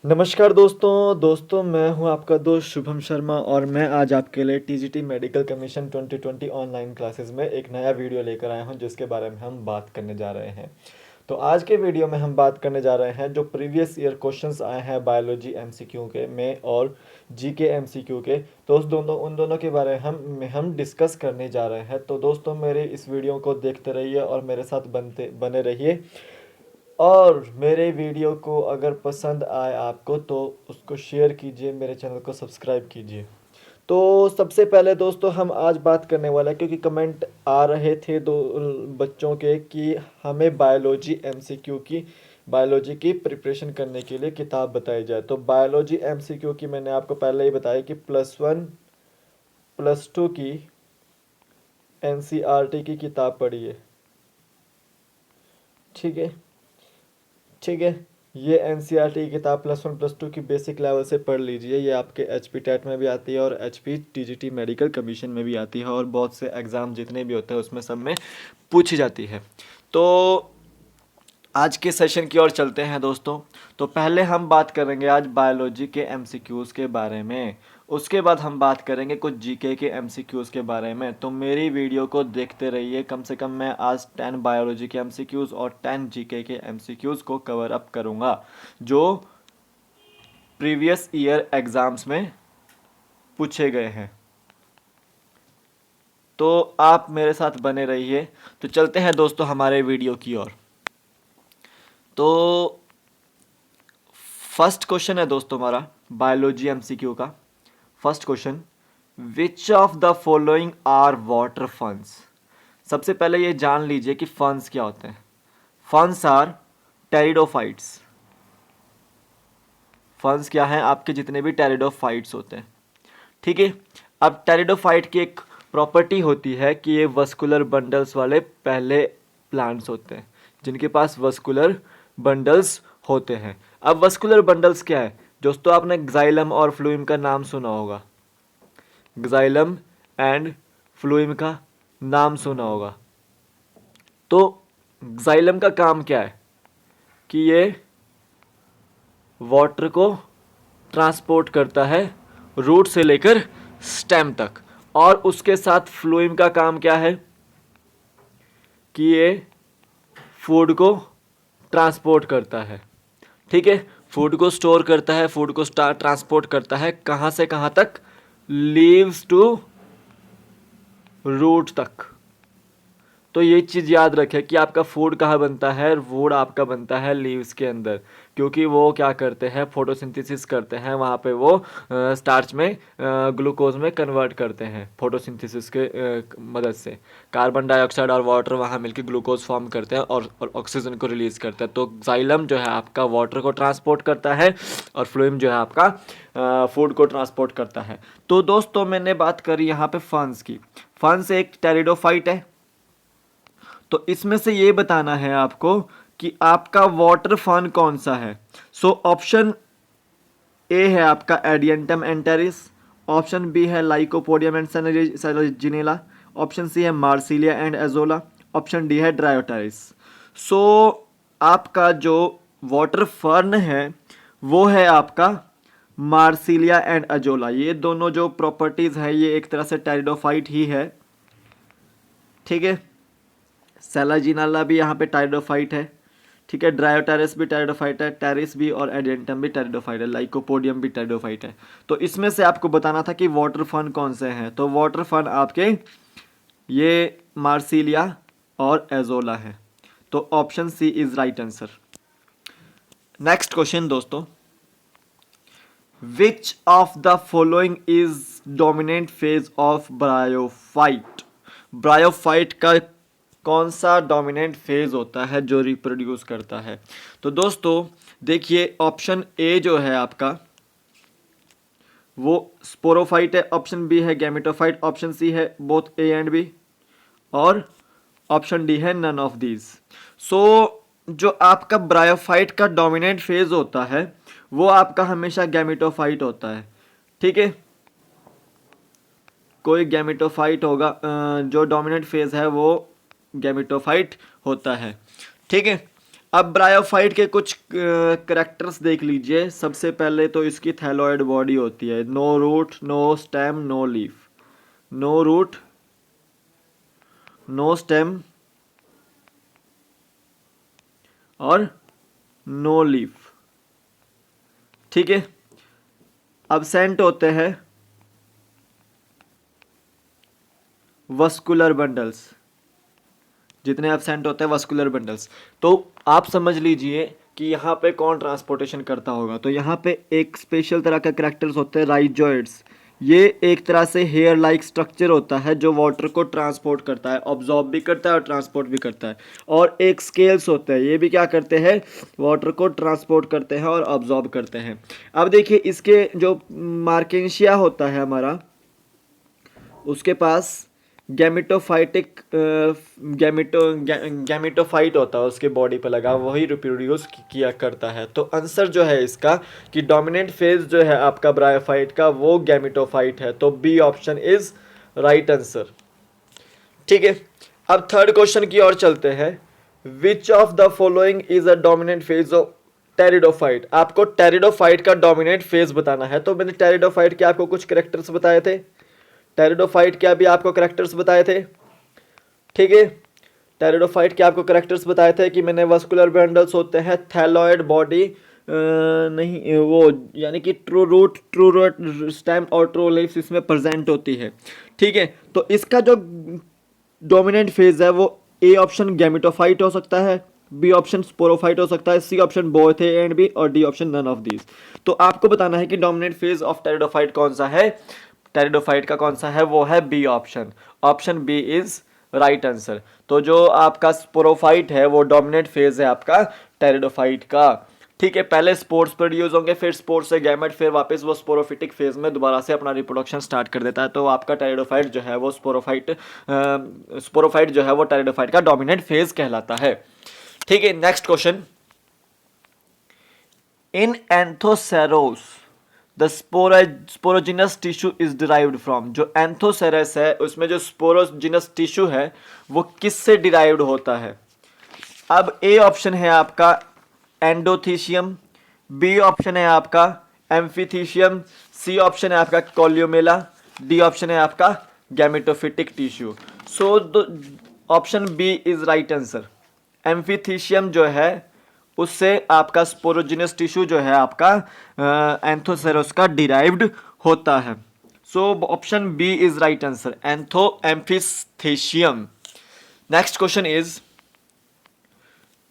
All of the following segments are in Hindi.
नमस्कार दोस्तों मैं हूं आपका दोस्त शुभम शर्मा और मैं आज आपके लिए TGT medical commission 2020 online classes में एक नया वीडियो लेकर आया हूं जिसके बारे में हम बात करने जा रहे हैं। तो आज के वीडियो में हम बात करने जा रहे हैं जो प्रीवियस ईयर क्वेश्चंस आए हैं बायोलॉजी एमसीक्यू के में और जीके एमसीक्यू के। तो उन दोनों के बारे में हम डिस्कस करने जा रहे हैं। तो दोस्तों मेरे इस वीडियो को देखते रहिए और मेरे साथ बने रहिए। और मेरे वीडियो को अगर पसंद आए आपको तो उसको शेयर कीजिए, मेरे चैनल को सब्सक्राइब कीजिए। तो सबसे पहले दोस्तों हम आज बात करने वाला है क्योंकि कमेंट आ रहे थे दो बच्चों के कि हमें बायोलॉजी की प्रिपरेशन करने के लिए किताब बताई जाए। तो बायोलॉजी एमसीक्यू की मैंने आपको पहले ही बताया कि +1 +2 की एनसीईआरटी की किताब पढ़िए। ठीक है, ठीक है। ये एनसीईआरटी की किताब +1 +2 की बेसिक लेवल से पढ़ लीजिए। ये आपके एचपी टेट में भी आती है और एचपी टीजीटी मेडिकल कमीशन में भी आती है और बहुत से एग्ज़ाम जितने भी होते हैं उसमें सब में पूछी जाती है। तो आज के सेशन की ओर चलते हैं दोस्तों। तो पहले हम बात करेंगे आज बायोलॉजी के एमसीक्यूज़ के बारे में, उसके बाद हम बात करेंगे कुछ जीके के एमसीक्यूज़ के बारे में। तो मेरी वीडियो को देखते रहिए। कम से कम मैं आज 10 बायोलॉजी के एमसीक्यूज़ और 10 जीके के एमसीक्यूज़ को कवर अप करूँगा जो प्रीवियस ईयर एग्ज़ाम्स में पूछे गए हैं। तो आप मेरे साथ बने रहिए। तो चलते हैं दोस्तों हमारे वीडियो की ओर। तो फर्स्ट क्वेश्चन है दोस्तों हमारा बायोलॉजी एमसीक्यू का। First question, which of the following are water ferns. सबसे पहले ये जान लीजिए कि फंस क्या होते हैं। फंस आर टेरिडोफाइट्स। फंस क्या है? आपके जितने भी टेरिडोफाइट्स होते हैं। ठीक है। अब टेरिडोफाइट की एक प्रॉपर्टी होती है कि ये वस्कुलर बंडल्स वाले पहले प्लांट्स होते हैं जिनके पास वस्कुलर बंडल्स होते हैं। अब वस्कुलर बंडल्स क्या है दोस्तों? आपने ग्जाइलम और फ्लूइम का नाम सुना होगा। ग्जाइलम एंड फ्लूइम का नाम सुना होगा। तो ग्जाइलम का काम क्या है कि ये वाटर को ट्रांसपोर्ट करता है रूट से लेकर स्टेम तक, और उसके साथ फ्लूइम का काम क्या है कि ये फूड को ट्रांसपोर्ट करता है। ठीक है, फूड को स्टोर करता है, फूड को ट्रांसपोर्ट करता है। कहाँ से कहाँ तक? लीव्स टू रूट तक। तो ये चीज़ याद रखें कि आपका फूड कहाँ बनता है? फूड आपका बनता है लीव्स के अंदर, क्योंकि वो क्या करते हैं? फोटोसिंथेसिस करते हैं। वहाँ पे वो स्टार्च में ग्लूकोज में कन्वर्ट करते हैं फोटोसिंथेसिस के मदद से। कार्बन डाइऑक्साइड और वाटर वहाँ मिलकर ग्लूकोज फॉर्म करते हैं और ऑक्सीजन को रिलीज करते हैं। तो जाइलम जो है आपका वाटर को ट्रांसपोर्ट करता है और फ्लोएम जो है आपका फूड को ट्रांसपोर्ट करता है। तो दोस्तों मैंने बात करी यहाँ पे फंस की। फंस एक टेरिडोफाइट है। तो इसमें से ये बताना है आपको कि आपका वाटर फन कौन सा है। सो ऑप्शन ए है आपका एडियंटम एंटेरिस, ऑप्शन बी है lycopodium and selaginella, option C है marsilea and azolla, option D है ड्रायोटारिस। सो आपका जो वाटर फर्न है वो है आपका मार्सिलिया एंड एजोला। ये दोनों जो प्रॉपर्टीज है ये एक तरह से टेरिडोफाइट ही है। ठीक है, सेलाजिनाला भी यहाँ पे टेरिडोफाइट है। ठीक है, ड्रायोटारिस भी टेरिडोफाइट है, टेरिस भी और एडेंटम भी टेरिडोफाइट है, लाइकोपोडियम भी टेरिडोफाइट है। तो इसमें से आपको बताना था कि वाटर फन कौन से हैं। तो वाटर फन आपके ये मार्सिलिया और एजोला है। तो option C is right answer. Next question दोस्तों, which of the following is dominant phase of bryophyte. Bryophyte का कौन सा डोमिनेंट फेज होता है जो रिप्रोड्यूस करता है? तो दोस्तों देखिए, ऑप्शन ए जो है आपका वो स्पोरोफाइट है, ऑप्शन बी है गैमेटोफाइट, ऑप्शन सी है बोथ ए एंड बी, और ऑप्शन डी है नन ऑफ दीज। सो जो आपका ब्रायोफाइट का डोमिनेंट फेज होता है वो आपका हमेशा गैमेटोफाइट होता है। ठीक है, कोई गैमेटोफाइट होगा, जो डोमिनेंट फेज है वो गैमेटोफाइट होता है। ठीक है, अब ब्रायोफाइट के कुछ करेक्टर्स देख लीजिए। सबसे पहले तो इसकी थैलॉइड बॉडी होती है, no root, no stem, no leaf. No root, no stem और नो लीफ। ठीक है। अब्सेंट होते हैं वस्कुलर बंडल्स, जितने एब्सेंट होते हैं वस्कुलर बंडल्स। तो आप समझ लीजिए कि यहाँ पे कौन ट्रांसपोर्टेशन करता होगा। तो यहाँ पे एक स्पेशल तरह का कैरेक्टर्स होते हैं राइजॉइड्स। ये एक तरह से हेयर लाइक स्ट्रक्चर होता है जो वाटर को ट्रांसपोर्ट करता है, ऑब्जॉर्ब भी करता है और ट्रांसपोर्ट भी करता है। और एक स्केल्स होते हैं, ये भी क्या करते हैं, वाटर को ट्रांसपोर्ट करते हैं और ऑब्जॉर्ब करते हैं। अब देखिए इसके जो मार्केंशिया होता है हमारा, उसके पास गैमेटोफाइटिक गैमेटोफाइट होता है उसके बॉडी पे लगा, वही रिप्रोड्यूस किया करता है। तो आंसर जो है इसका कि डोमिनेंट फेज जो है आपका ब्रायोफाइट का वो गैमेटोफाइट है। तो B option is right answer. ठीक है। अब थर्ड क्वेश्चन की ओर चलते हैं। Which of the following is a dominant phase of pteridophyte. आपको टेरिडोफाइट का डोमिनेंट फेज बताना है। तो मैंने टेरिडोफाइट के आपको कुछ कैरेक्टर्स बताए थे, टेरिडोफाइट के अभी आपको कैरेक्टर्स बताए थे। ठीक है। टेरिडोफाइट के आपको कैरेक्टर्स बताए थे कि मैंने वस्कुलर बंडल्स होते हैं, थैलॉइड बॉडी नहीं वो यानी कि ट्रू रूट स्टेम और ट्रू लीव्स इसमें प्रेजेंट होती है। ठीक है। तो इसका जो डोमिनेंट फेज है वो ए ऑप्शन गैमेटोफाइट हो सकता है, बी ऑप्शन स्पोरोफाइट हो सकता है, C option both A and B और D option none of these. तो आपको बताना है कि डोमिनेंट फेज ऑफ टेरिडोफाइट कौन सा है। टेरिडोफाइट का कौन सा है, वो है B option. Option B is right answer. तो जो आपका स्पोरोफाइट है वो डोमिनेंट फेज है आपका टेरिडोफाइट का। ठीक है। पहले स्पोर्स प्रोड्यूस होंगे, फिर स्पोर्स से गैमेट, फिर वापस वो स्पोरोफिटिक फेज में दोबारा से अपना रिप्रोडक्शन स्टार्ट कर देता है। तो आपका टेरिडोफाइट जो है वो स्पोरोफाइट जो है वो टेरिडोफाइट का डोमिनेंट फेज कहलाता है। ठीक है। Next question. In anthoceros the sporogenous tissue is derived from. जो एंथोसेरस है उसमें जो स्पोरोजिनस टिश्यू है वो किससे डिराइव्ड होता है। अब ए ऑप्शन है आपका एंडोथीशियम, बी ऑप्शन है आपका एम्फीथीशियम, सी ऑप्शन है आपका कोलियोमेला, डी ऑप्शन है आपका gametophytic tissue. So option B is right answer. Amphithecium जो है उससे आपका स्पोरोजिनस टिश्यू जो है आपका एंथोसेरस का डिराइव्ड होता है। So option B is right answer, amphithecium. Next question is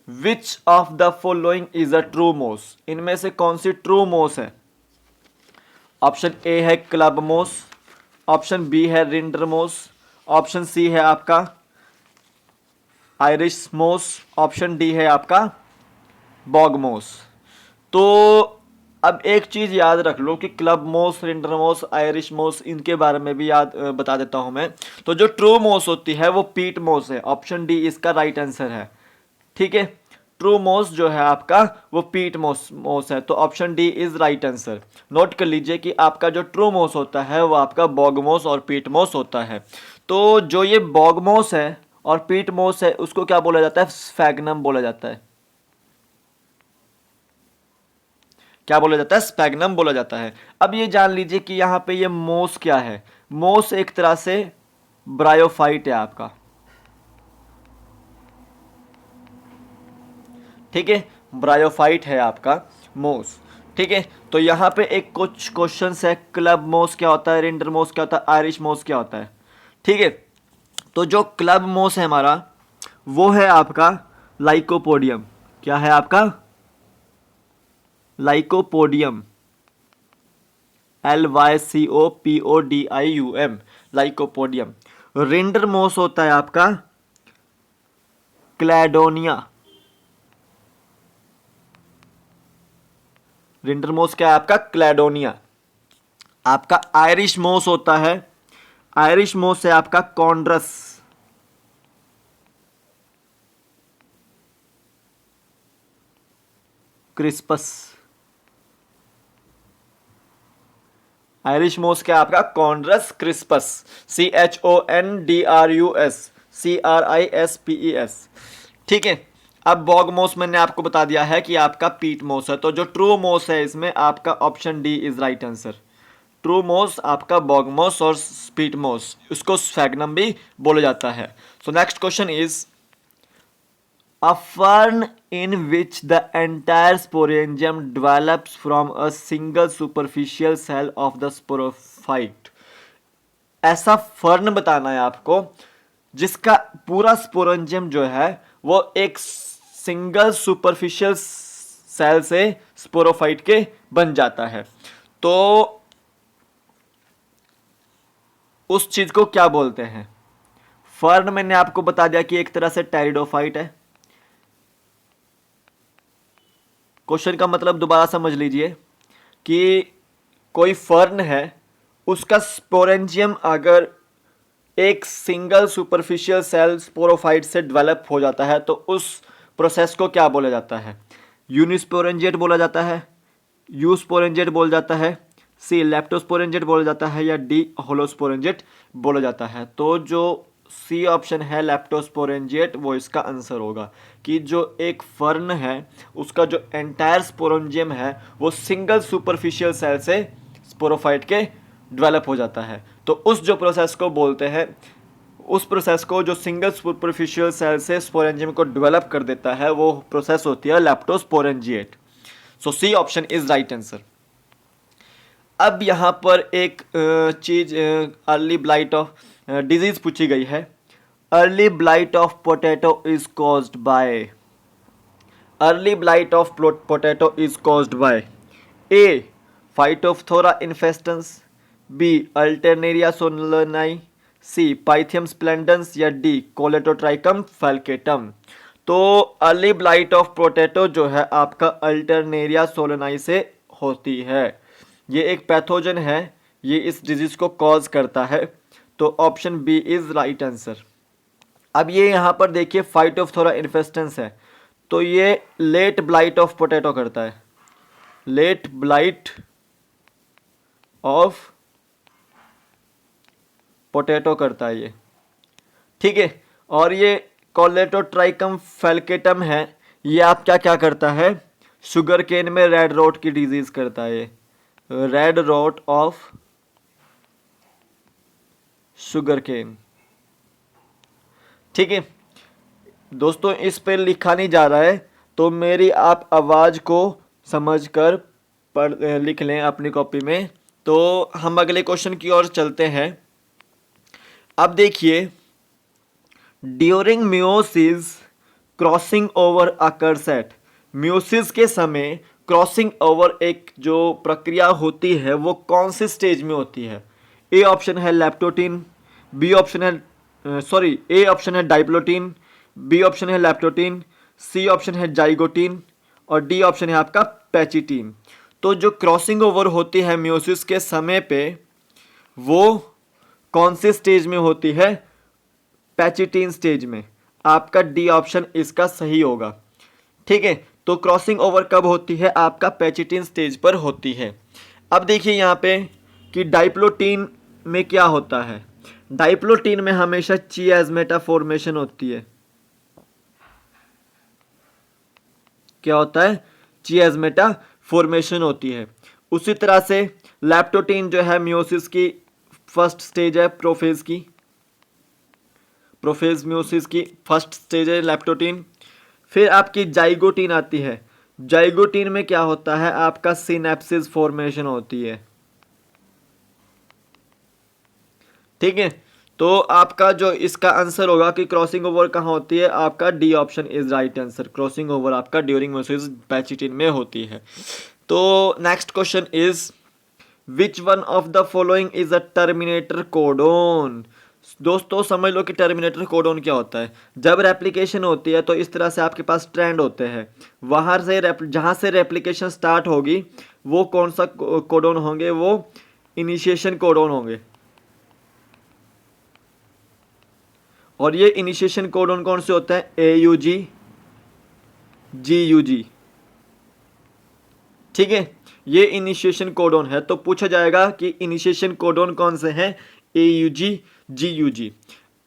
which of the following is a true moss. इनमें से कौन सी ट्रू मोस है। ऑप्शन ए है क्लब मोस, ऑप्शन बी है रिंडर मोस, ऑप्शन सी है आपका आयरिश मोस, ऑप्शन डी है आपका बॉग मोस। तो अब एक चीज याद रख लो कि क्लब मोस, रिंडर मोस, आयरिश मोस, इनके बारे में भी याद बता देता हूं मैं। तो जो ट्रू मोस होती है वो पीट मोस है। ऑप्शन डी इसका राइट आंसर है। ठीक है। ट्रू मोस जो है आपका वो पीट मोस है। तो option D is right answer. Note कर लीजिए कि आपका जो ट्रू मोस होता है वो आपका बॉग मोस और पीट मोस होता है। तो जो ये बॉग मोस है और पीट मोस है उसको क्या बोला जाता है, स्फैग्नम बोला जाता है। क्या बोला जाता है, स्पैग्नम बोला जाता है। अब ये जान लीजिए कि यहां पे ये मोस क्या है। मोस एक तरह से ब्रायोफाइट है आपका। ठीक है। ब्रायोफाइट है आपका मोस। ठीक है। तो यहां पे एक कुछ क्वेश्चंस है, क्लब मोस क्या होता है, रिंडर मोस क्या होता है, आयरिश मोस क्या होता है। ठीक है। तो जो क्लब मोस है हमारा वो है आपका लाइकोपोडियम। क्या है आपका, लाइकोपोडियम, LYCOPODIUM, लाइकोपोडियम। रिंडर मोस होता है आपका क्लैडोनिया। रिंडर मोस क्या है आपका, क्लैडोनिया। आपका आयरिश मोस होता है, आयरिश मोस है आपका कॉन्ड्रस। क्रिस्पस। आयरिश मोस क्या आपका, कॉन्ड्रस क्रिस्पस, CHONDRUS CRISPES। ठीक है। अब बॉग मोस मैंने आपको बता दिया है कि आपका पीट मोस है, तो जो ट्रू मोस है इसमें आपका option D is right answer. True मोस आपका बॉग मोस और स्पीट मोस, उसको स्फैग्नम भी बोला जाता है। So next question is a fern in which the entire sporangium develops from a single superficial cell of the sporophyte। ऐसा फर्न बताना है आपको जिसका पूरा स्पोरेंजियम जो है वो एक सिंगल सुपरफिशियल सेल से स्पोरोफाइट के बन जाता है। तो उस चीज को क्या बोलते हैं? फर्न मैंने आपको बता दिया कि एक तरह से टेरिडोफाइट है। क्वेश्चन का मतलब दोबारा समझ लीजिए कि कोई फर्न है, उसका स्पोरेंजियम अगर एक सिंगल सुपरफिशियल सेल स्पोरोफाइट से डेवलप हो जाता है तो उस प्रोसेस को क्या बोला जाता है? यूनिस्पोरेंजिएट बोला जाता है, यूस्पोरेंजिएट बोला जाता है, सी लेप्टोस्पोरेंजिएट बोला जाता है, या डी होलोस्पोरेंजिएट बोला जाता है। तो जो सी ऑप्शन है लेप्टोस्पोरेंजिएट वो इसका आंसर होगा कि जो एक फर्न है उसका जो एंटायर स्पोरेंजियम है वो सिंगल सुपरफिशियल सेल से स्पोरोफाइट के डेवलप हो जाता है। तो उस जो प्रोसेस को बोलते हैं, उस प्रोसेस को जो सिंगल सुपरफिशियल सेल से स्पोरेंजियम को डेवलप कर देता है वो प्रोसेस होती है leptosporangiate. So C option is right answer. अब यहाँ पर एक चीज अर्ली ब्लाइट ऑफ डिजीज पूछी गई है। Early blight of potato is caused by, early blight of potato is caused by A Phytophthora infestans, B Alternaria solani, C Pythium splendens, या डी कोलेटोट्राइकम फैल्केटम। तो अर्ली ब्लाइट ऑफ पोटैटो जो है आपका अल्टरनेरिया सोलनाई से होती है। ये एक पैथोजन है, ये इस डिजीज को कॉज करता है। तो option B is right answer. अब ये यहाँ पर देखिए फाइटोफथोरा इन्फेस्टेंस है, तो ये लेट ब्लाइट ऑफ पोटैटो करता है, लेट ब्लाइट ऑफ पोटैटो करता है ये, ठीक है। और ये कोलेटोट्राइकम फैल्केटम है, ये आप क्या क्या करता है? शुगर केन में रेड रोट की डिजीज करता है, red rot of sugarcane, ठीक है दोस्तों। इस पे लिखा नहीं जा रहा है तो मेरी आप आवाज को समझकर पढ़ लिख लें अपनी कॉपी में। तो हम अगले क्वेश्चन की ओर चलते हैं। अब देखिए, during meiosis crossing over occurs at, meiosis के समय क्रॉसिंग ओवर एक जो प्रक्रिया होती है वो कौन से स्टेज में होती है? ए ऑप्शन है लैप्टोटीन, बी ऑप्शन है ए ऑप्शन है डाइप्लोटीन, बी ऑप्शन है लैप्टोटीन, सी ऑप्शन है जाइगोटीन, और डी ऑप्शन है आपका पैचिटीन। तो जो क्रॉसिंग ओवर होती है मियोसिस के समय पे वो कौन से स्टेज में होती है? पैचिटीन स्टेज में। आपका डी ऑप्शन इसका सही होगा, ठीक है। तो क्रॉसिंग ओवर कब होती है? आपका पैचिटीन स्टेज पर होती है। अब देखिए यहाँ पे कि डाइप्लोटीन में क्या होता है। डाइप्लोटीन में हमेशा चियाज़मेटा फॉर्मेशन होती है। क्या होता है? चियाज़मेटा फॉर्मेशन होती है। उसी तरह से लैप्टोटीन जो है मियोसिस की फर्स्ट स्टेज है, प्रोफेज की, प्रोफेज मियोसिस की फर्स्ट स्टेज है लैप्टोटीन। फिर आपकी जाइगोटीन आती है। जाइगोटीन में क्या होता है? आपका सिनेप्सिस फॉर्मेशन होती है, ठीक है। तो आपका जो इसका आंसर होगा कि क्रॉसिंग ओवर कहाँ होती है, आपका D option is right answer. Crossing over आपका ड्यूरिंग मियोसिस पैचिटीन में होती है। तो next question is which one of the following is a terminator codon. दोस्तों समझ लो कि टर्मिनेटर कोडोन क्या होता है। जब रेप्लिकेशन होती है तो इस तरह से आपके पास स्ट्रैंड होते हैं, वहाँ से जहाँ से रेप्लिकेशन स्टार्ट होगी वो कौन सा कोडोन होंगे? वो इनिशिएशन कोडोन होंगे। और ये इनिशिएशन कोडोन कौन से होते हैं? AUG, GUG, ठीक है। ये इनिशिएशन कोडोन है। तो पूछा जाएगा कि इनिशिएशन कोडोन कौन से हैं? AUG, GUG।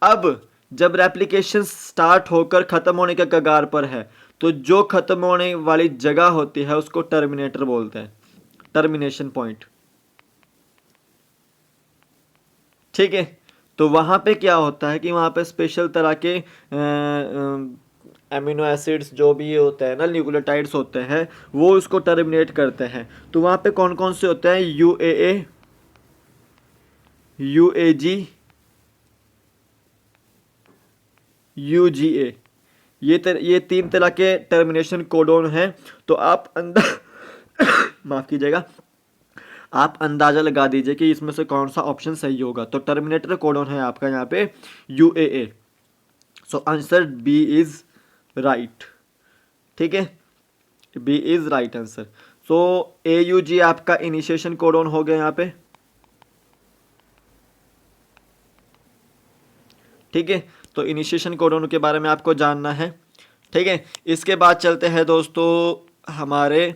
अब जब रेप्लिकेशन स्टार्ट होकर खत्म होने के कगार पर है तो जो खत्म होने वाली जगह होती है उसको टर्मिनेटर बोलते हैं, टर्मिनेशन पॉइंट। ठीक है, तो वहां पे क्या होता है कि वहां पे स्पेशल तरह के एमिनो एसिड्स जो भी ये होते हैं ना, न्यूक्लियोटाइड्स होते हैं, वो उसको टर्मिनेट करते हैं। तो वहां पे कौन कौन से होते हैं? यूएए, यूएजी, यूजीए, ये तीन तरह के टर्मिनेशन कोडोन हैं। तो आप माफ कीजिएगा, आप अंदाजा लगा दीजिए कि इसमें से कौन सा ऑप्शन सही होगा। तो टर्मिनेटर कोडोन है आपका यहाँ पे UAA. So answer B is right. ठीक है, B is right answer. So A U G आपका इनिशिएशन कोडोन हो गया यहाँ पे। ठीक है, तो इनिशिएशन कोडोन के बारे में आपको जानना है। ठीक है, इसके बाद चलते हैं दोस्तों हमारे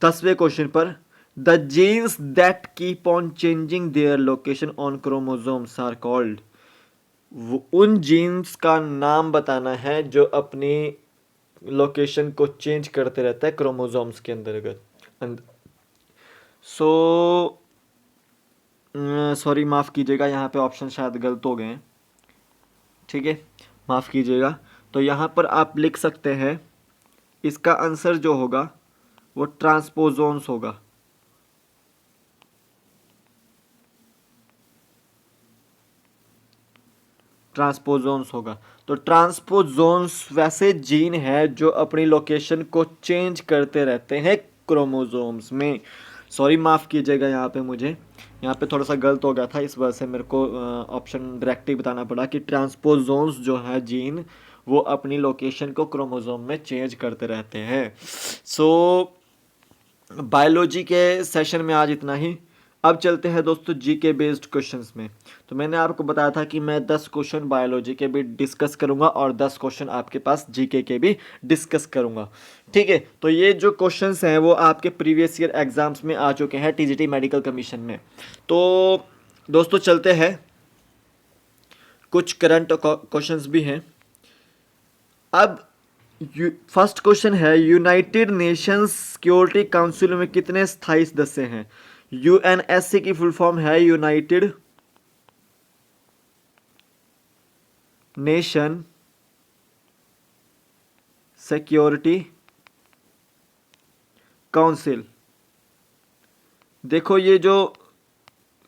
10वें क्वेश्चन पर। The genes that keep on changing their location on chromosomes are called. उन जीन्स का नाम बताना है जो अपनी लोकेशन को चेंज करते रहता है क्रोमोसोम्स के अंतर्गत। सो सॉरी, माफ़ कीजिएगा, यहाँ पे ऑप्शन शायद गलत हो गए हैं। ठीक है, माफ़ कीजिएगा। तो यहाँ पर आप लिख सकते हैं, इसका आंसर जो होगा वो ट्रांसपोजोन्स होगा। ट्रांसपोजोन्स होगा। तो ट्रांसपोजोन्स वैसे जीन है जो अपनी लोकेशन को चेंज करते रहते हैं क्रोमोसोम्स में। सॉरी, माफ़ कीजिएगा, यहाँ पे मुझे यहाँ पे थोड़ा सा गलत हो गया था, इस वजह से मेरे को ऑप्शन डायरेक्ट ही बताना पड़ा कि ट्रांसपोजोन्स जो है जीन, वो अपनी लोकेशन को क्रोमोसोम में चेंज करते रहते हैं। सो बायोलॉजी के सेशन में आज इतना ही। अब चलते हैं दोस्तों जीके बेस्ड क्वेश्चंस में। तो मैंने आपको बताया था कि मैं 10 क्वेश्चन बायोलॉजी के भी डिस्कस करूंगा और 10 क्वेश्चन आपके पास जीके के भी डिस्कस करूंगा। ठीक है, तो ये जो क्वेश्चंस हैं वो आपके प्रीवियस ईयर एग्जाम्स में आ चुके हैं टीजीटी मेडिकल कमीशन में। तो दोस्तों चलते हैं, कुछ करंट क्वेश्चंस भी हैं। अब फर्स्ट क्वेश्चन है, यूनाइटेड नेशंस सिक्योरिटी काउंसिल में कितने स्थायी सदस्य हैं? यूएनएससी की फुल फॉर्म है यूनाइटेड नेशन सिक्योरिटी काउंसिल। देखो, ये जो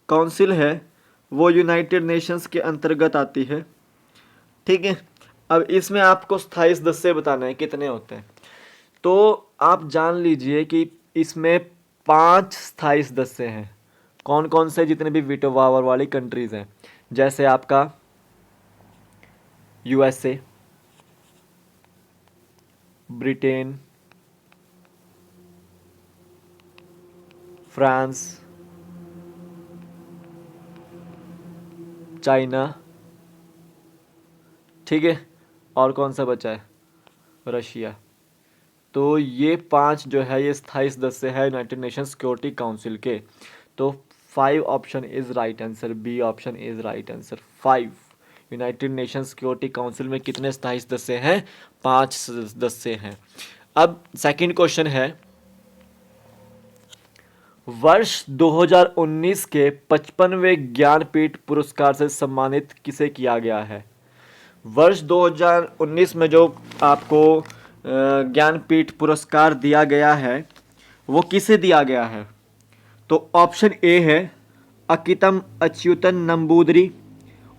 काउंसिल है वो यूनाइटेड नेशंस के अंतर्गत आती है। ठीक है, अब इसमें आपको स्थायी सदस्य बताना है कितने होते हैं। तो आप जान लीजिए कि इसमें 5 स्थायी सदस्य हैं। कौन कौन से? जितने भी वीटो पावर वाली कंट्रीज हैं, जैसे आपका यूएसए, ब्रिटेन, फ्रांस, चाइना। ठीक है, और कौन सा बचा है? रशिया। तो ये 5 जो है ये स्थायी सदस्य है यूनाइटेड नेशन सिक्योरिटी काउंसिल के। तो 5 option is right answer, B option is right answer 5। United Nation Security Council में कितने स्थायी सदस्य हैं? 5 सदस्य हैं। अब सेकंड क्वेश्चन है, वर्ष 2019 के 55वें ज्ञानपीठ पुरस्कार से सम्मानित किसे किया गया है? वर्ष 2019 में जो आपको ज्ञानपीठ पुरस्कार दिया गया है वो किसे दिया गया है? तो ऑप्शन ए है अकितम अच्युतन नंबूदरी,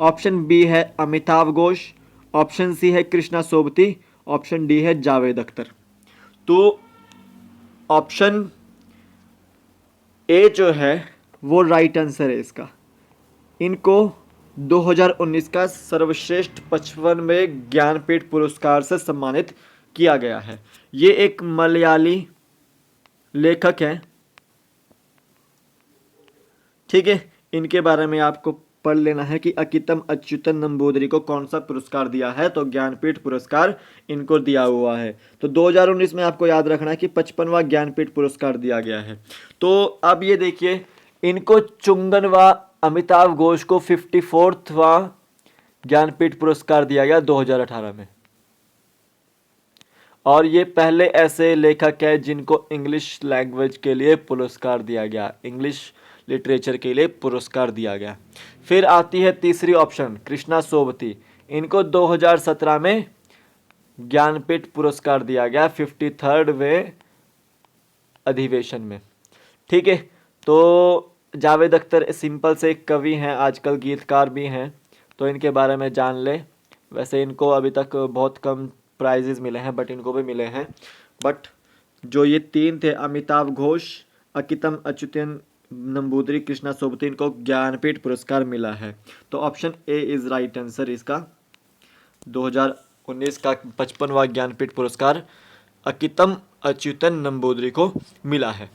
ऑप्शन बी है अमिताभ घोष, ऑप्शन सी है कृष्णा सोबती, ऑप्शन डी है जावेद अख्तर। तो ऑप्शन ए जो है वो राइट आंसर है इसका। इनको 2019 का सर्वश्रेष्ठ 55वें ज्ञानपीठ पुरस्कार से सम्मानित किया गया है। ये एक मलयाली लेखक हैं। ठीक है, इनके बारे में आपको पढ़ लेना है कि अकितम अच्युतन नंबूदरी को कौन सा पुरस्कार दिया है। तो ज्ञानपीठ पुरस्कार इनको दिया हुआ है। तो 2019 में आपको याद रखना है कि 55वां ज्ञानपीठ पुरस्कार दिया गया है। तो अब ये देखिए, इनको चुंगन व अमिताभ घोष को 54वां ज्ञानपीठ पुरस्कार दिया गया 2018 में। और ये पहले ऐसे लेखक है जिनको इंग्लिश लैंग्वेज के लिए पुरस्कार दिया गया, इंग्लिश लिटरेचर के लिए पुरस्कार दिया गया। फिर आती है तीसरी ऑप्शन, कृष्णा सोबती। इनको 2017 में ज्ञानपीठ पुरस्कार दिया गया 53वें अधिवेशन में। ठीक है, तो जावेद अख्तर सिंपल से एक कवि हैं, आजकल गीतकार भी हैं, तो इनके बारे में जान ले। वैसे इनको अभी तक बहुत कम प्राइजेस मिले हैं, बट इनको भी मिले हैं। बट जो ये तीन थे, अमिताभ घोष, अकितम अच्युतन नंबूदरी, कृष्णा सोबती, इनको ज्ञानपीठ पुरस्कार मिला है। तो option A is right answer इसका। 2019 का 55वां ज्ञानपीठ पुरस्कार अकितम अच्युतन नंबूदरी को मिला है।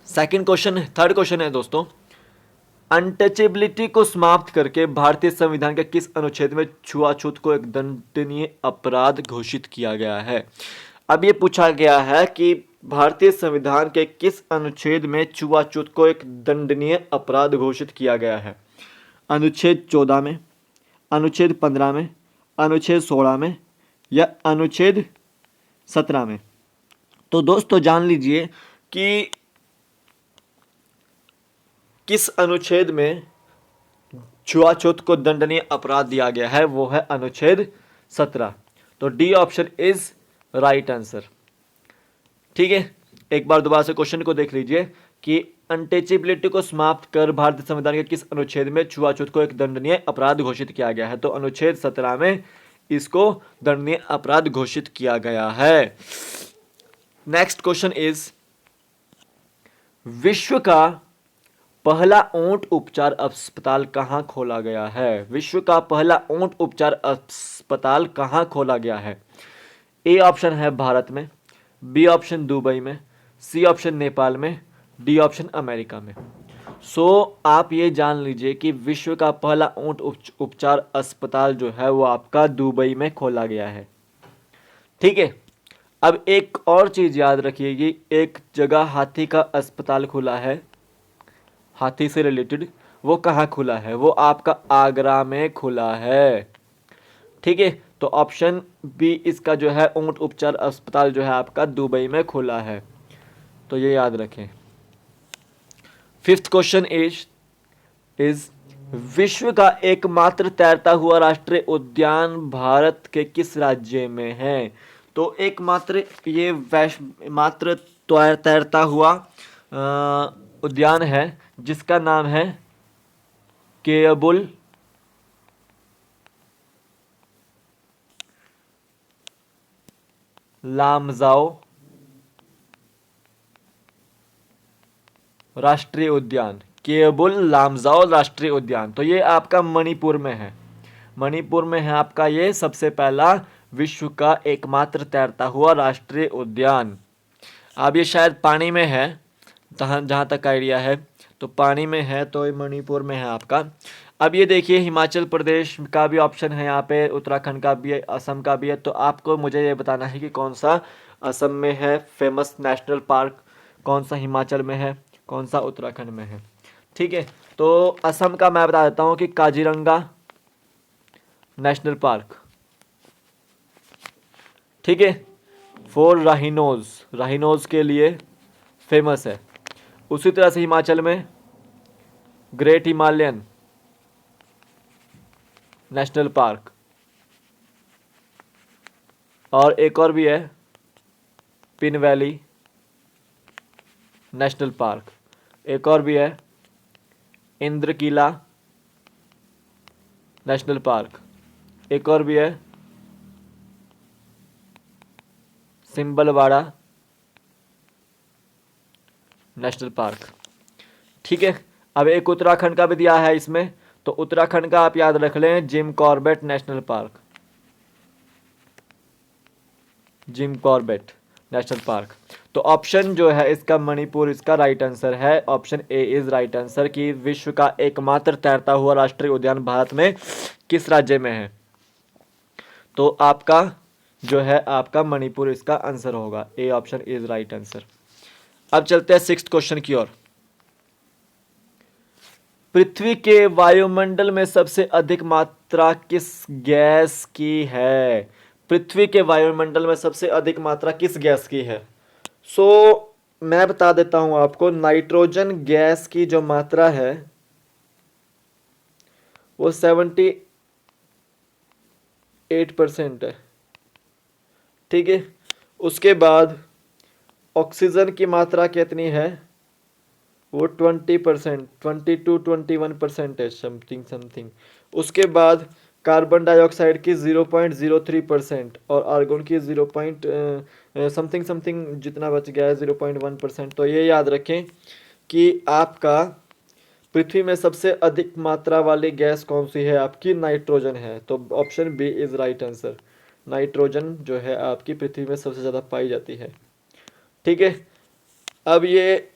सेकंड क्वेश्चन, थर्ड क्वेश्चन है दोस्तों, अनटचेबिलिटी को समाप्त करके भारतीय संविधान के किस अनुच्छेद में छुआछूत को एक दंडनीय अपराध घोषित किया गया है। अब ये पूछा गया है कि भारतीय संविधान के किस अनुच्छेद में छुआछूत को एक दंडनीय अपराध घोषित किया गया है। अनुच्छेद 14 में, अनुच्छेद 15 में, अनुच्छेद 16 में या अनुच्छेद 17 में। तो दोस्तों जान लीजिए कि किस अनुच्छेद में छुआछूत को दंडनीय अपराध दिया गया है, वो है अनुच्छेद 17। तो D option is right answer. ठीक है, एक बार दोबारा से क्वेश्चन को देख लीजिए कि अनटचेबिलिटी को समाप्त कर भारतीय संविधान के किस अनुच्छेद में छुआछूत को एक दंडनीय अपराध घोषित किया गया है। तो अनुच्छेद 17 में इसको दंडनीय अपराध घोषित किया गया है। नेक्स्ट क्वेश्चन इज, विश्व का पहला ऊंट उपचार अस्पताल कहाँ खोला गया है। विश्व का पहला ऊंट उपचार अस्पताल कहाँ खोला गया है। ए ऑप्शन है भारत में, बी ऑप्शन दुबई में, सी ऑप्शन नेपाल में, डी ऑप्शन अमेरिका में। सो आप ये जान लीजिए कि विश्व का पहला ऊंट उपचार अस्पताल जो है वो आपका दुबई में खोला गया है। ठीक है, अब एक और चीज याद रखिएगी, एक जगह हाथी का अस्पताल खुला है, हाथी से रिलेटेड, वो कहाँ खुला है, वो आपका आगरा में खुला है। ठीक है, तो ऑप्शन बी इसका जो है ऊंट उपचार अस्पताल जो है आपका दुबई में खुला है, तो ये याद रखें। फिफ्थ क्वेश्चन इज विश्व का एकमात्र तैरता हुआ राष्ट्रीय उद्यान भारत के किस राज्य में है। तो एकमात्र ये मात्र तैरता हुआ उद्यान है जिसका नाम है केयबुल लामजाओ राष्ट्रीय उद्यान, केयबुल लामजाओ राष्ट्रीय उद्यान। तो ये आपका मणिपुर में है, मणिपुर में है आपका ये सबसे पहला विश्व का एकमात्र तैरता हुआ राष्ट्रीय उद्यान। अब ये शायद पानी में है, जहाँ तक आइडिया है, तो पानी में है, तो ये मणिपुर में है आपका। अब ये देखिए हिमाचल प्रदेश का भी ऑप्शन है यहाँ पे, उत्तराखंड का भी है, असम का भी है। तो आपको मुझे ये बताना है कि कौन सा असम में है फेमस नेशनल पार्क, कौन सा हिमाचल में है, कौन सा उत्तराखंड में है। ठीक है, तो असम का मैं बता देता हूँ कि काजीरंगा नेशनल पार्क। ठीक है, फॉर राहिनोज के लिए फेमस है। उसी तरह से हिमाचल में ग्रेट हिमालयन नेशनल पार्क, और एक और भी है पिन वैली नेशनल पार्क, एक और भी है इंद्रकीला नेशनल पार्क, एक और भी है सिंबलवाड़ा नेशनल पार्क। ठीक है, अब एक उत्तराखंड का भी दिया है इसमें, तो उत्तराखंड का आप याद रख लें Jim Corbett national park, Jim Corbett national park. तो ऑप्शन जो है इसका मणिपुर इसका राइट आंसर है, option A is right answer कि विश्व का एकमात्र तैरता हुआ राष्ट्रीय उद्यान भारत में किस राज्य में है। तो आपका जो है आपका मणिपुर इसका आंसर होगा, A option is right answer. अब चलते हैं सिक्स्थ क्वेश्चन की ओर। पृथ्वी के वायुमंडल में सबसे अधिक मात्रा किस गैस की है। पृथ्वी के वायुमंडल में सबसे अधिक मात्रा किस गैस की है? सो मैं बता देता हूं आपको, नाइट्रोजन गैस की जो मात्रा है वो 78% है। ठीक है, उसके बाद ऑक्सीजन की मात्रा कितनी है? वो 20%, 22-21% है, समथिंग समथिंग। उसके बाद कार्बन डाइऑक्साइड की 0.03% और आर्गन की 0 पॉइंट समथिंग समथिंग जितना बच गया है 0.1%। तो ये याद रखें कि आपका पृथ्वी में सबसे अधिक मात्रा वाली गैस कौन सी है? आपकी नाइट्रोजन है। तो option B is right answer. Nitrogen जो है आपकी पृथ्वी में सबसे ज़्यादा पाई जाती है। ठीक है, अब ये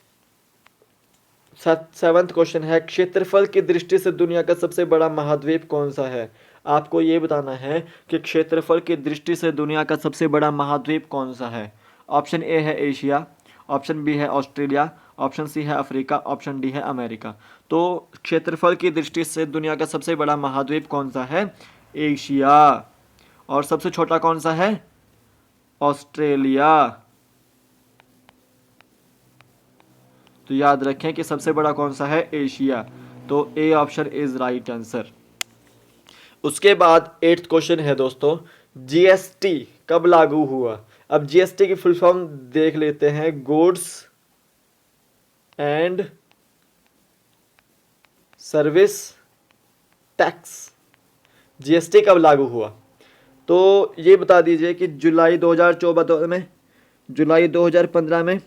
7वां क्वेश्चन है, क्षेत्रफल की दृष्टि से दुनिया का सबसे बड़ा महाद्वीप कौन सा है? आपको ये बताना है कि क्षेत्रफल की दृष्टि से दुनिया का सबसे बड़ा महाद्वीप कौन सा है। ऑप्शन ए है एशिया, ऑप्शन बी है ऑस्ट्रेलिया, ऑप्शन सी है अफ्रीका, ऑप्शन डी है अमेरिका। तो क्षेत्रफल की दृष्टि से दुनिया का सबसे बड़ा महाद्वीप कौन सा है? एशिया। और सबसे छोटा कौन सा है? ऑस्ट्रेलिया। तो याद रखें कि सबसे बड़ा कौन सा है? एशिया। तो A option is right answer. उसके बाद 8th क्वेश्चन है दोस्तों, जीएसटी कब लागू हुआ? अब जीएसटी की फुल फॉर्म देख लेते हैं, goods and service tax. GST कब लागू हुआ? तो ये बता दीजिए कि जुलाई 2014 में, जुलाई 2015 में,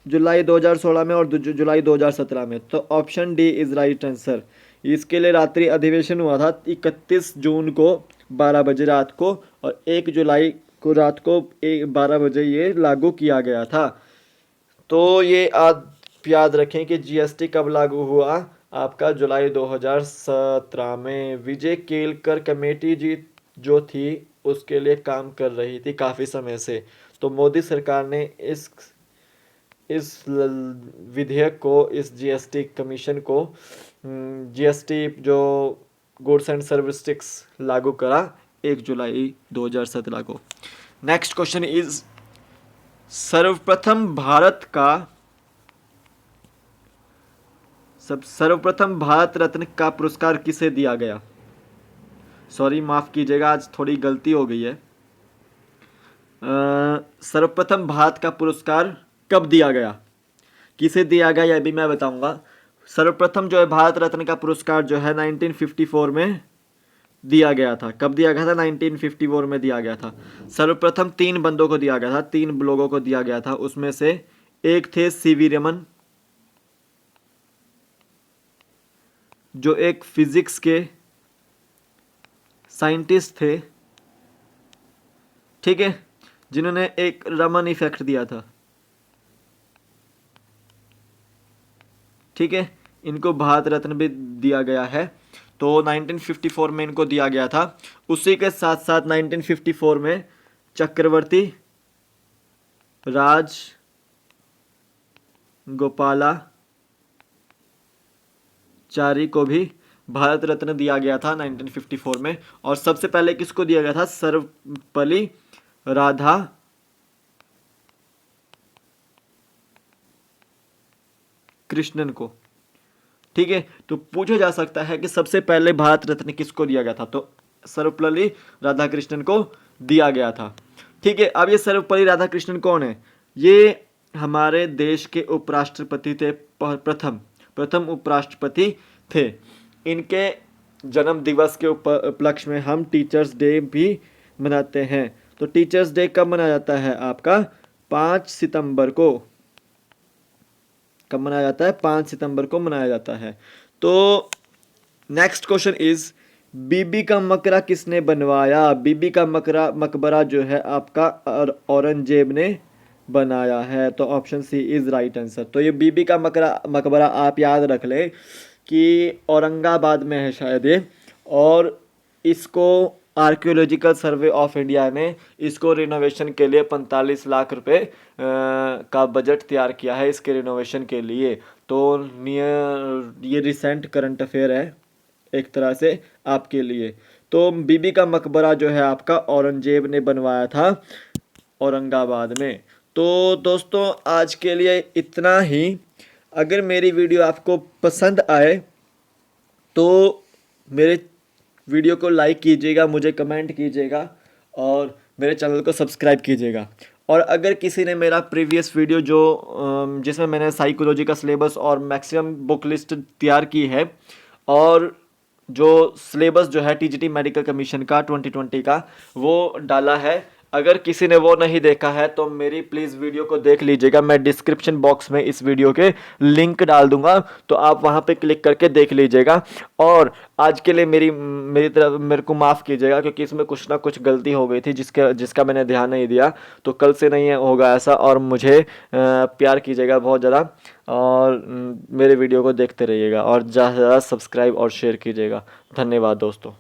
जुलाई 2016 में और जुलाई 2017 में। तो option D is right answer. इसके लिए रात्रि अधिवेशन हुआ था 31 जून को 12 बजे रात को, और 1 जुलाई को रात को 12 बजे ये लागू किया गया था। तो ये आप याद रखें कि जीएसटी कब लागू हुआ? आपका जुलाई 2017 में। विजय केलकर कमेटी जी जो थी उसके लिए काम कर रही थी काफ़ी समय से। तो मोदी सरकार ने इस विधेयक को, इस जीएसटी कमीशन को, जीएसटी जो गुड्स एंड सर्विस टैक्स लागू करा 1 जुलाई 2017 को। नेक्स्ट क्वेश्चन इज, सर्वप्रथम भारत रत्न का पुरस्कार किसे दिया गया? सॉरी, माफ कीजिएगा, आज थोड़ी गलती हो गई है। सर्वप्रथम भारत का पुरस्कार कब दिया गया, किसे दिया गया, यह भी मैं बताऊंगा। सर्वप्रथम जो है भारत रत्न का पुरस्कार जो है 1954 में दिया गया था। कब दिया गया था? 1954 में दिया गया था। सर्वप्रथम 3 बंदों को दिया गया था, 3 लोगों को दिया गया था। उसमें से एक थे सीवी रमन, जो एक फिजिक्स के साइंटिस्ट थे, ठीक है, जिन्होंने एक रमन इफेक्ट दिया था। ठीक है, इनको भारत रत्न भी दिया गया है। तो 1954 में इनको दिया गया था। उसी के साथ साथ 1954 में चक्रवर्ती राज गोपालाचारी को भी भारत रत्न दिया गया था 1954 में। और सबसे पहले किसको दिया गया था? सर्वपल्ली राधा कृष्णन को। ठीक है, तो पूछा जा सकता है कि सबसे पहले भारत रत्न किसको दिया गया था? तो सर्वपल्ली राधाकृष्णन को दिया गया था। ठीक है, अब ये सर्वपल्ली राधाकृष्णन कौन है? ये हमारे देश के उपराष्ट्रपति थे, प्रथम उपराष्ट्रपति थे। इनके जन्म दिवस के उपलक्ष्य में हम टीचर्स डे भी मनाते हैं। तो टीचर्स डे कब मनाया जाता है? आपका 5 सितंबर को। कब मनाया जाता है? 5 सितंबर को मनाया जाता है। तो नेक्स्ट क्वेश्चन इज, बीबी का मकबरा किसने बनवाया? बीबी का मकबरा जो है आपका औरंगजेब ने बनाया है। तो option C is right answer. तो ये बीबी का मकबरा आप याद रख ले कि औरंगाबाद में है शायद ये, और इसको आर्कियोलॉजिकल सर्वे ऑफ इंडिया ने इसको रिनोवेशन के लिए 45 लाख रुपए का बजट तैयार किया है इसके रिनोवेशन के लिए। तो ये रिसेंट करंट अफेयर है एक तरह से आपके लिए। तो बीबी का मकबरा जो है आपका औरंगजेब ने बनवाया था औरंगाबाद में। तो दोस्तों आज के लिए इतना ही। अगर मेरी वीडियो आपको पसंद आए तो मेरे वीडियो को लाइक कीजिएगा, मुझे कमेंट कीजिएगा और मेरे चैनल को सब्सक्राइब कीजिएगा। और अगर किसी ने मेरा प्रीवियस वीडियो जो जिसमें मैंने साइकोलॉजी का सिलेबस और मैक्सिमम बुक लिस्ट तैयार की है और जो सिलेबस जो है टीजीटी मेडिकल कमीशन का 2020 का वो डाला है, अगर किसी ने वो नहीं देखा है तो मेरी प्लीज़ वीडियो को देख लीजिएगा। मैं डिस्क्रिप्शन बॉक्स में इस वीडियो के लिंक डाल दूंगा, तो आप वहां पे क्लिक करके देख लीजिएगा। और आज के लिए मेरी तरफ मेरे को माफ़ कीजिएगा, क्योंकि इसमें कुछ ना कुछ गलती हो गई थी जिसका मैंने ध्यान नहीं दिया। तो कल से नहीं होगा ऐसा, और मुझे प्यार कीजिएगा बहुत ज़्यादा, और मेरे वीडियो को देखते रहिएगा और ज़्यादा से ज़्यादा सब्सक्राइब और शेयर कीजिएगा। धन्यवाद दोस्तों।